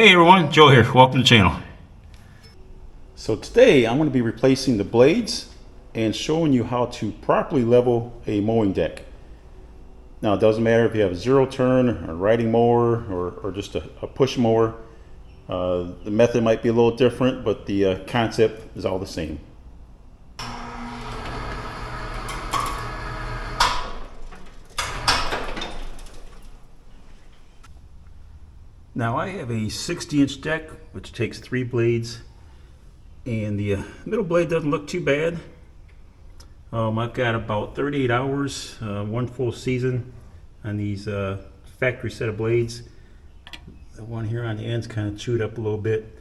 Hey everyone, Joe here. Welcome to the channel. So today I'm going to be replacing the blades and showing you how to properly level a mowing deck. Now it doesn't matter if you have a zero turn, a riding mower, or just a push mower. The method might be a little different, but the concept is all the same. Now I have a 60-inch deck which takes 3 blades, and the middle blade doesn't look too bad. I've got about 38 hours, one full season on these factory set of blades. The one here on the end's kind of chewed up a little bit.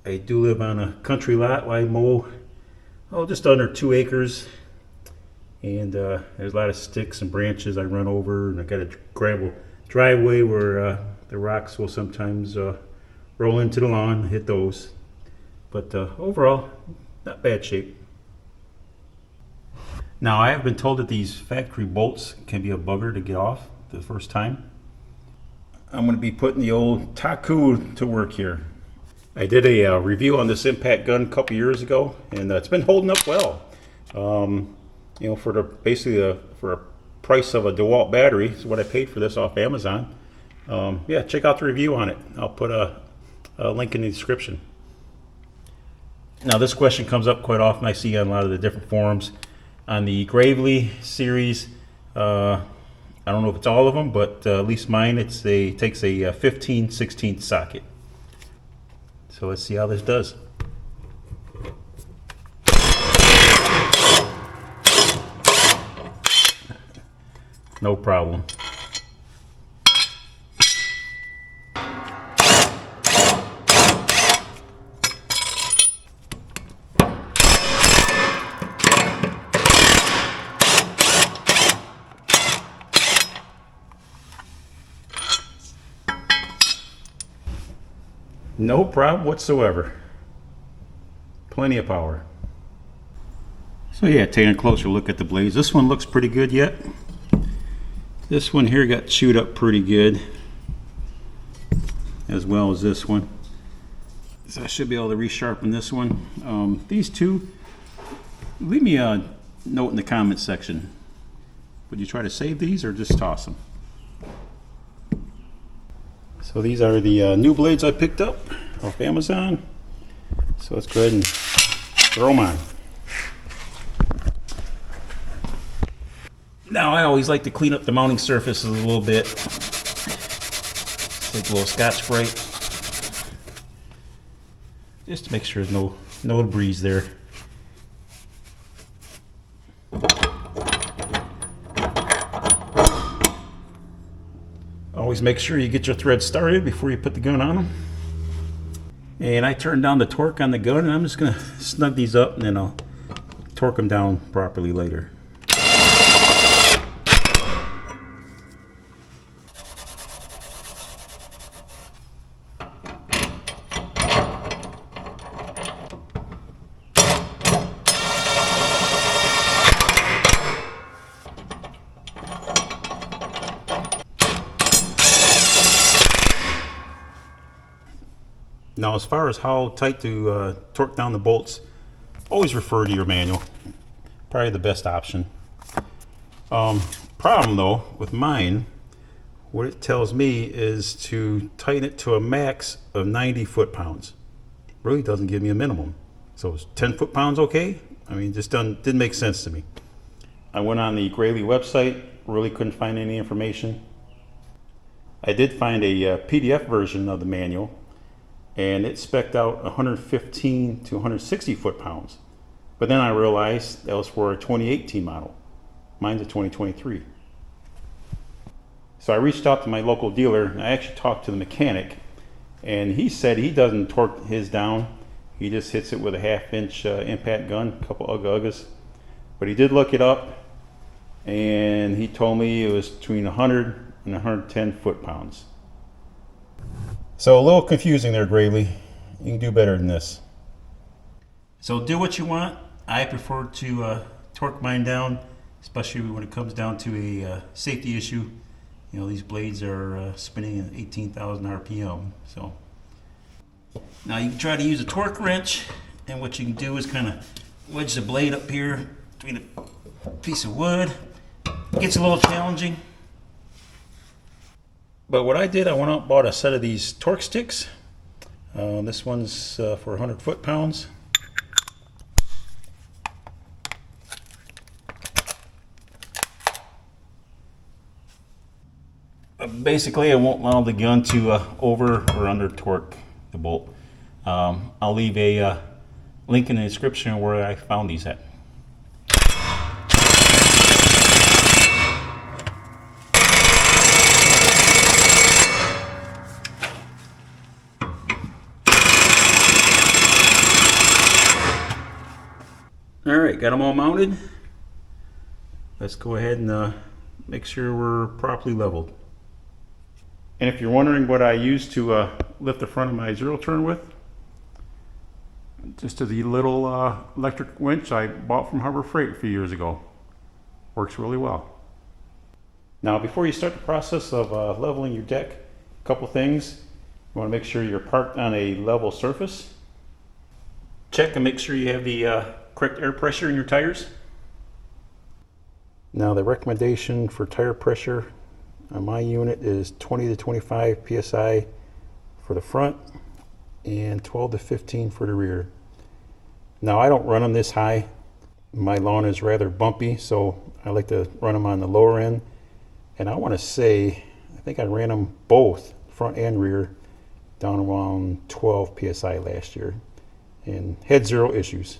I do live on a country lot where I mow just under 2 acres, and there's a lot of sticks and branches I run over, and I got a gravel driveway where the rocks will sometimes roll into the lawn, hit those. But overall, not bad shape. Now I have been told that these factory bolts can be a bugger to get off the first time. I'm going to be putting the old Taku to work here. I did a review on this impact gun a couple years ago, and it's been holding up well. For for a price of a DeWalt battery is what I paid for this off Amazon. Yeah, check out the review on it. I'll put a link in the description. Now this question comes up quite often. I see on a lot of the different forums on the Gravely series. I don't know if it's all of them, but at least mine, takes a 15/16 socket. So let's see how this does. No problem. No problem whatsoever. Plenty of power. So yeah, taking a closer look at the blades. This one looks pretty good yet. This one here got chewed up pretty good, as well as this one. So I should be able to resharpen this one. These two, leave me a note in the comments section. Would you try to save these or just toss them? So these are the new blades I picked up off Amazon. So let's go ahead and throw them on. Now I always like to clean up the mounting surfaces a little bit. Take a little Scotch-Brite, just to make sure there's no debris there. Always make sure you get your threads started before you put the gun on them. And I turned down the torque on the gun, and I'm just going to snug these up, and then I'll torque them down properly later. Now, as far as how tight to torque down the bolts, always refer to your manual. Probably the best option. Problem though, with mine, what it tells me is to tighten it to a max of 90 foot-pounds. Really doesn't give me a minimum. So is 10 foot-pounds okay? I mean, just didn't make sense to me. I went on the Gravely website, really couldn't find any information. I did find a PDF version of the manual, and it spec'd out 115 to 160 foot-pounds. But then I realized that was for a 2018 model. Mine's a 2023. So I reached out to my local dealer, and I actually talked to the mechanic, and he said he doesn't torque his down. He just hits it with a 1/2-inch impact gun, a couple uggas. But he did look it up, and he told me it was between 100 and 110 foot-pounds. So a little confusing there, Gravely. You can do better than this. So do what you want. I prefer to torque mine down, especially when it comes down to a safety issue. You know, these blades are spinning at 18,000 RPM. So now you can try to use a torque wrench, and what you can do is kind of wedge the blade up here between a piece of wood. It gets a little challenging. But what I did, I went out and bought a set of these torque sticks. This one's for 100 foot-pounds. Basically, I won't allow the gun to over or under torque the bolt. I'll leave a link in the description where I found these at. Alright, got them all mounted. Let's go ahead and make sure we're properly leveled. And if you're wondering what I use to lift the front of my Zeroturn with, just the little electric winch I bought from Harbor Freight a few years ago. Works really well. Now before you start the process of leveling your deck, a couple things. You want to make sure you're parked on a level surface. Check and make sure you have the correct air pressure in your tires. Now the recommendation for tire pressure on my unit is 20 to 25 psi for the front and 12 to 15 for the rear. Now I don't run them this high. My lawn is rather bumpy, so I like to run them on the lower end. And I want to say, I think I ran them both, front and rear, down around 12 psi last year and had zero issues.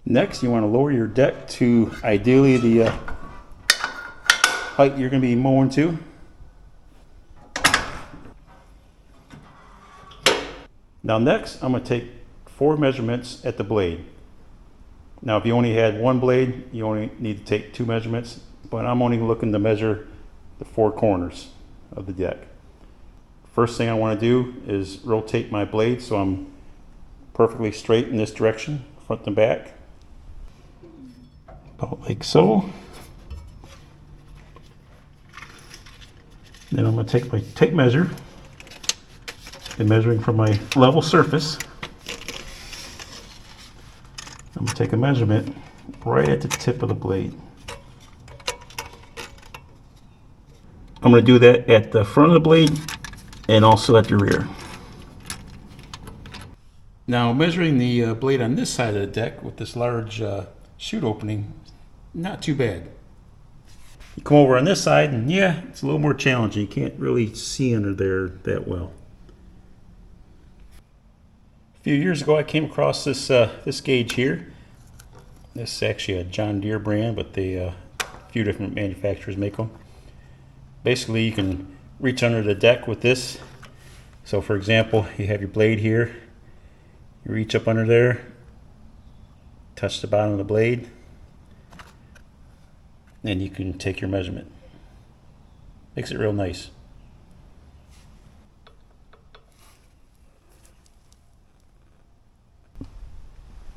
Next, you want to lower your deck to ideally the height you're going to be mowing to. Now next, I'm going to take 4 measurements at the blade. Now if you only had one blade, you only need to take 2 measurements, but I'm only looking to measure the 4 corners of the deck. First thing I want to do is rotate my blade so I'm perfectly straight in this direction, front and back. About like so. Then I'm going to take my tape measure and measuring from my level surface. I'm going to take a measurement right at the tip of the blade. I'm going to do that at the front of the blade and also at the rear. Now measuring the blade on this side of the deck with this large chute opening, not too bad. You come over on this side and yeah, it's a little more challenging. You can't really see under there that well. A few years ago I came across this this gauge here. This is actually a John Deere brand, but a few different manufacturers make them. Basically you can reach under the deck with this. So for example, you have your blade here. You reach up under there, touch the bottom of the blade, and you can take your measurement. Makes it real nice.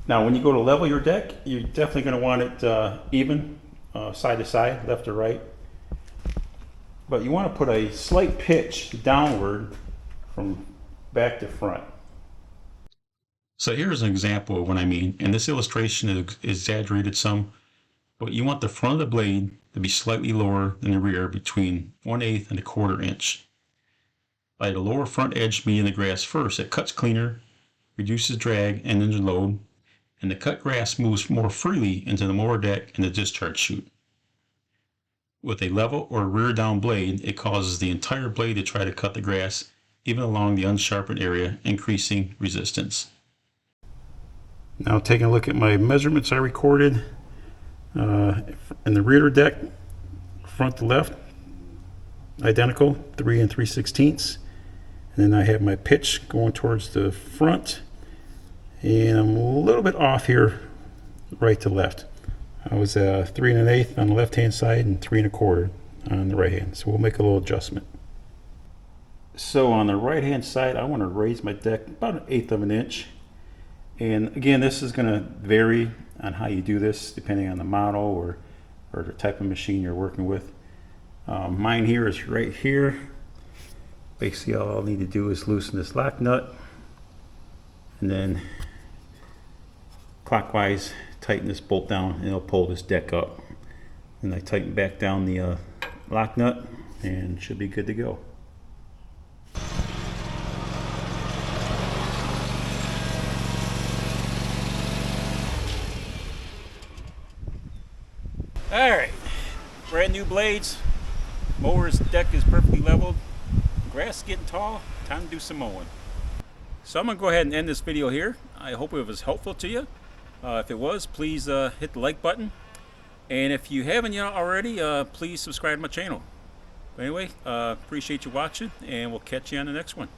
Now when you go to level your deck, you're definitely going to want it even, side to side, left to right. But you want to put a slight pitch downward from back to front. So here's an example of what I mean, and this illustration is exaggerated some, but you want the front of the blade to be slightly lower than the rear, between 1/8 and 1/4 inch. By the lower front edge meeting the grass first, it cuts cleaner, reduces drag and engine load, and the cut grass moves more freely into the mower deck and the discharge chute. With a level or rear down blade, it causes the entire blade to try to cut the grass even along the unsharpened area, increasing resistance. Now taking a look at my measurements I recorded in the rear deck, front to left, identical, 3 3/16. And then I have my pitch going towards the front, and I'm a little bit off here, right to left. I was 3 1/8 on the left hand side and 3 1/4 on the right hand. So we'll make a little adjustment. So on the right hand side, I want to raise my deck about 1/8 of an inch. And again, this is going to vary on how you do this depending on the model or the type of machine you're working with. Mine here is right here. Basically all I'll need to do is loosen this lock nut and then clockwise tighten this bolt down and it'll pull this deck up. And I tighten back down the lock nut and should be good to go. Alright, brand new blades. Mower's deck is perfectly leveled. Grass is getting tall. Time to do some mowing. So I'm going to go ahead and end this video here. I hope it was helpful to you. If it was, please hit the like button. And if you haven't yet already, please subscribe to my channel. But anyway, appreciate you watching, and we'll catch you on the next one.